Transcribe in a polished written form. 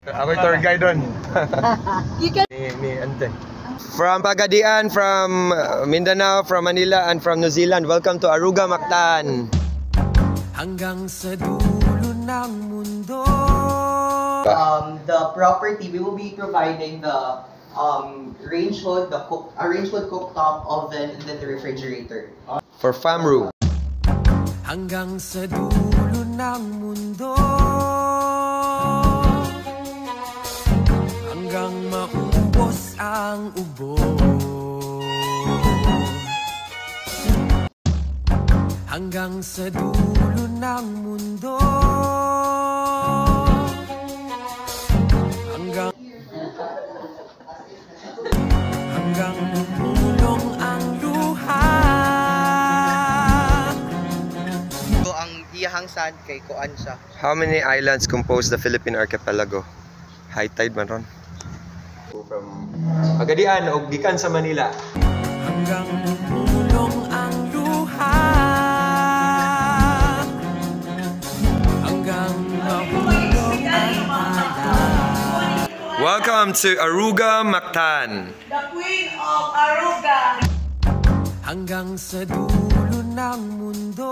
Ako yung tour guide doon. ni Ante. From Pagadian, from Mindanao, from Manila, and from New Zealand. Welcome to Aruga, Mactan. Hanggang sa dulo ng mundo. The property, we will be providing the range hood, range hood cooktop, oven, and then the refrigerator. For fam room. Hanggang sa dulo ng mundo. Hanggang maubos ang ubo. Hanggang sa dulo ng mundo. Hanggang bumulong ang luha. So, ang iyahang sand kay Kuan siya. How many islands compose the Philippine archipelago? High tide man ron. From Pagadian o gikan sa Manila. Hanggang bumulong ang luha. Hanggang mahulog ang pala. Welcome to Aruga, Mactan. The Queen of Aruga. Hanggang sa dulo ng mundo.